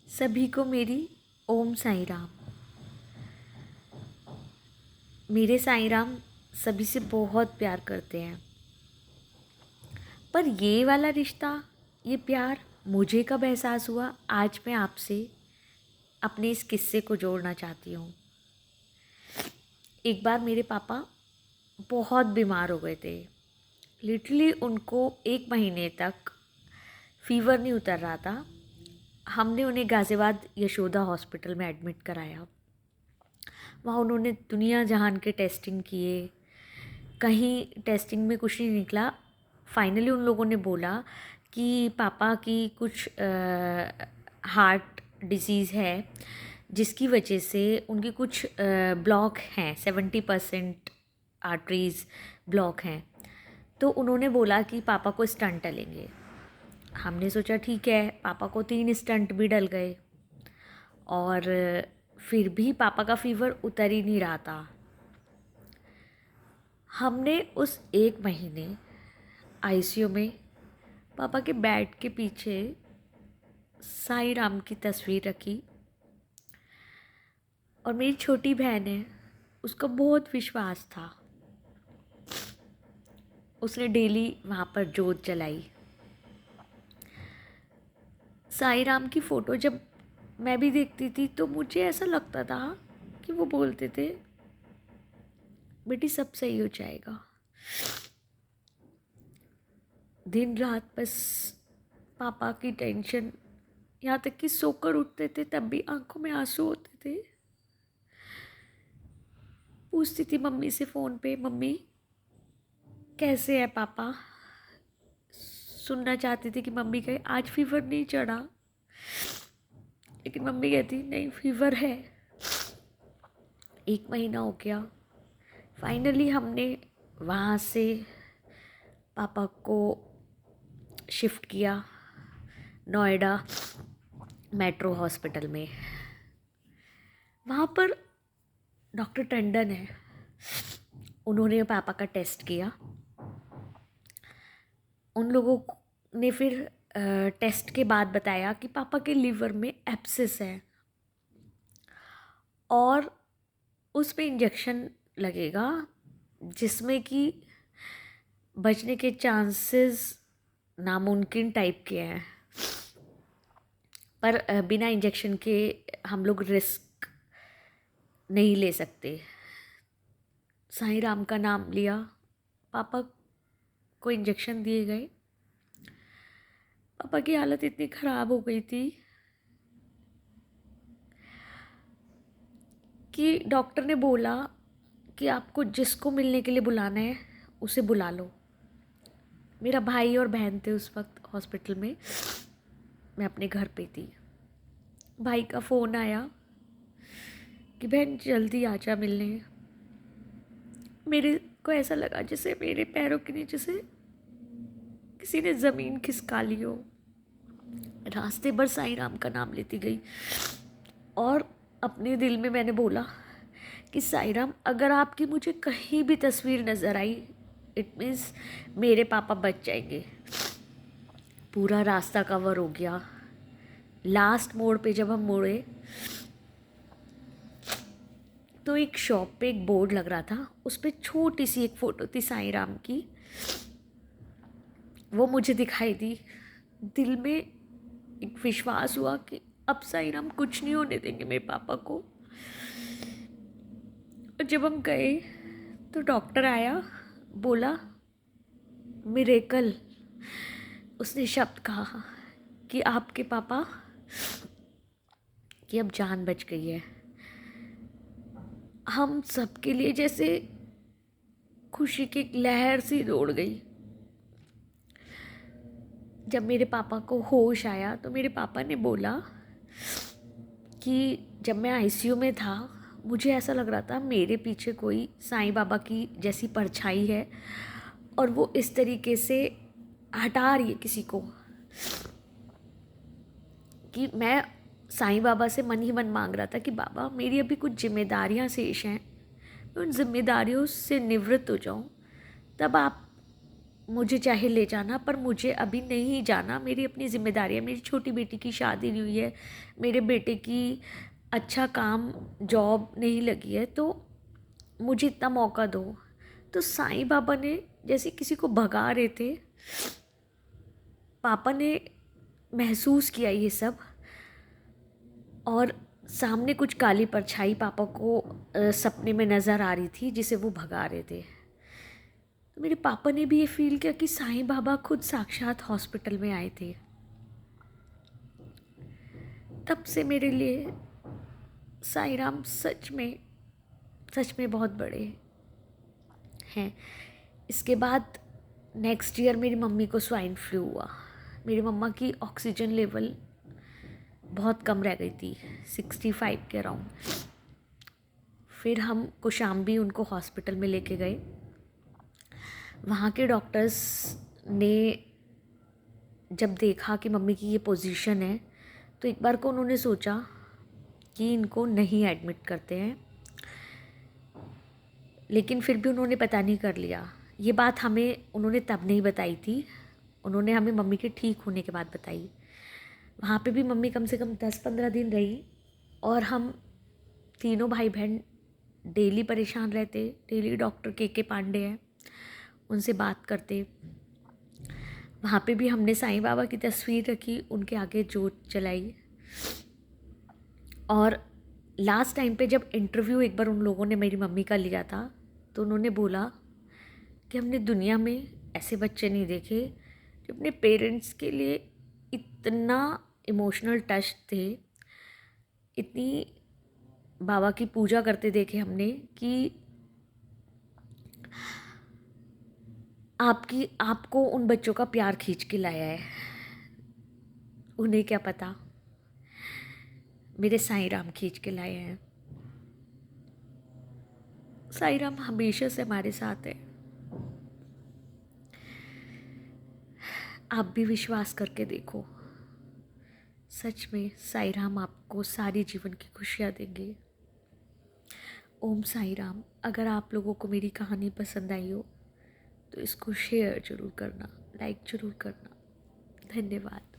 सभी को मेरी ओम साईं राम। मेरे साईं राम सभी से बहुत प्यार करते हैं, पर ये वाला रिश्ता, ये प्यार मुझे कब एहसास हुआ, आज मैं आपसे अपने इस किस्से को जोड़ना चाहती हूँ। एक बार मेरे पापा बहुत बीमार हो गए थे। लिटरली उनको 1 महीने तक फीवर नहीं उतर रहा था। हमने उन्हें गाज़ियाबाद यशोदा हॉस्पिटल में एडमिट कराया। वहाँ उन्होंने दुनिया जहान के टेस्टिंग किए, कहीं टेस्टिंग में कुछ नहीं निकला। फाइनली उन लोगों ने बोला कि पापा की कुछ हार्ट डिसीज़ है, जिसकी वजह से उनकी कुछ ब्लॉक हैं, 70% आर्टरीज़ ब्लॉक हैं। तो उन्होंने बोला कि पापा को स्टंट डलेंगे। हमने सोचा ठीक है, पापा को 3 स्टंट भी डल गए और फिर भी पापा का फीवर उतर ही नहीं रहा था। हमने उस 1 महीने आईसीयू में पापा के बेड के पीछे साईं राम की तस्वीर रखी। और मेरी छोटी बहन है, उसका बहुत विश्वास था। उसने डेली वहाँ पर जोत जलाई। साईं राम की फ़ोटो जब मैं भी देखती थी तो मुझे ऐसा लगता था कि वो बोलते थे, बेटी सब सही हो जाएगा। दिन रात बस पापा की टेंशन, यहाँ तक कि सोकर उठते थे तब भी आंखों में आंसू होते थे। पूछती थी मम्मी से फ़ोन पे, मम्मी कैसे है पापा। सुनना चाहती थी कि मम्मी कहे आज फीवर नहीं चढ़ा, लेकिन मम्मी कहती नहीं फीवर है। 1 महीना हो गया। फाइनली हमने वहाँ से पापा को शिफ्ट किया नोएडा मेट्रो हॉस्पिटल में। वहाँ पर डॉक्टर टंडन है, उन्होंने पापा का टेस्ट किया। उन लोगों ने फिर टेस्ट के बाद बताया कि पापा के लीवर में एब्सिस है और उसमें इंजेक्शन लगेगा, जिसमें कि बचने के चांसेस नामुमकिन टाइप के हैं। पर बिना इंजेक्शन के हम लोग रिस्क नहीं ले सकते। साईं राम का नाम लिया, पापा को इंजेक्शन दिए गए। पापा की हालत इतनी ख़राब हो गई थी कि डॉक्टर ने बोला कि आपको जिसको मिलने के लिए बुलाना है उसे बुला लो। मेरा भाई और बहन थे उस वक्त हॉस्पिटल में, मैं अपने घर पे थी। भाई का फ़ोन आया कि बहन जल्दी आ जा मिलने। मेरे को ऐसा लगा जैसे मेरे पैरों के नीचे से किसी ने ज़मीन खिसका ली हो। रास्ते भर साईं राम का नाम लेती गई और अपने दिल में मैंने बोला कि साईं राम, अगर आपकी मुझे कहीं भी तस्वीर नज़र आई, इट मीन्स मेरे पापा बच जाएंगे। पूरा रास्ता कवर हो गया। लास्ट मोड़ पे जब हम मुड़े तो एक शॉप पे एक बोर्ड लग रहा था, उस पर छोटी सी एक फ़ोटो थी साईं राम की। वो मुझे दिखाई दी। दिल में एक विश्वास हुआ कि अब साईं राम कुछ नहीं होने देंगे मेरे पापा को। और जब हम गए तो डॉक्टर आया, बोला मिरेकल, उसने शब्द कहा कि आपके पापा की अब जान बच गई है। हम सबके लिए जैसे खुशी की एक लहर सी दौड़ गई। जब मेरे पापा को होश आया तो मेरे पापा ने बोला कि जब मैं आईसीयू में था मुझे ऐसा लग रहा था मेरे पीछे कोई साईं बाबा की जैसी परछाई है और वो इस तरीके से हटा रही है किसी को, कि मैं साईं बाबा से मन ही मन मांग रहा था कि बाबा मेरी अभी कुछ जिम्मेदारियां शेष हैं, मैं उन जिम्मेदारियों से निवृत्त हो जाऊं, तब आप मुझे चाहे ले जाना, पर मुझे अभी नहीं जाना, मेरी अपनी जिम्मेदारी है, मेरी छोटी बेटी की शादी नहीं हुई है, मेरे बेटे की अच्छा काम जॉब नहीं लगी है, तो मुझे इतना मौका दो। तो साईं बाबा ने जैसे किसी को भगा रहे थे, पापा ने महसूस किया ये सब, और सामने कुछ काली परछाई पापा को सपने में नज़र आ रही थी जिसे वो भगा रहे थे। तो मेरे पापा ने भी ये फील किया कि साईं बाबा खुद साक्षात हॉस्पिटल में आए थे। तब से मेरे लिए साईं राम सच में बहुत बड़े हैं। इसके बाद नेक्स्ट ईयर मेरी मम्मी को स्वाइन फ्लू हुआ। मेरी मम्मा की ऑक्सीजन लेवल बहुत कम रह गई थी, 65 के अराउंड। फिर हम कौशाम्बी उनको हॉस्पिटल में लेके गए। वहाँ के डॉक्टर्स ने जब देखा कि मम्मी की ये पोजीशन है, तो एक बार को उन्होंने सोचा कि इनको नहीं एडमिट करते हैं, लेकिन फिर भी उन्होंने पता नहीं कर लिया। ये बात हमें उन्होंने तब नहीं बताई थी, उन्होंने हमें मम्मी के ठीक होने के बाद बताई। वहाँ पे भी मम्मी कम से कम 10-15 दिन रही, और हम तीनों भाई बहन डेली परेशान रहते। डेली डॉक्टर के पांडे हैं, उनसे बात करते। वहाँ पे भी हमने साईं बाबा की तस्वीर रखी, उनके आगे जोत जलाई। और लास्ट टाइम पे जब इंटरव्यू एक बार उन लोगों ने मेरी मम्मी का लिया था, तो उन्होंने बोला कि हमने दुनिया में ऐसे बच्चे नहीं देखे जो अपने पेरेंट्स के लिए इतना इमोशनल टच थे, इतनी बाबा की पूजा करते देखे हमने कि आपको उन बच्चों का प्यार खींच के लाया है। उन्हें क्या पता, मेरे साईं राम खींच के लाए हैं। साईं राम हमेशा से हमारे साथ है। आप भी विश्वास करके देखो, सच में साईं राम आपको सारी जीवन की खुशियाँ देंगे। ओम साईं राम। अगर आप लोगों को मेरी कहानी पसंद आई हो तो इसको शेयर ज़रूर करना, लाइक ज़रूर करना। धन्यवाद।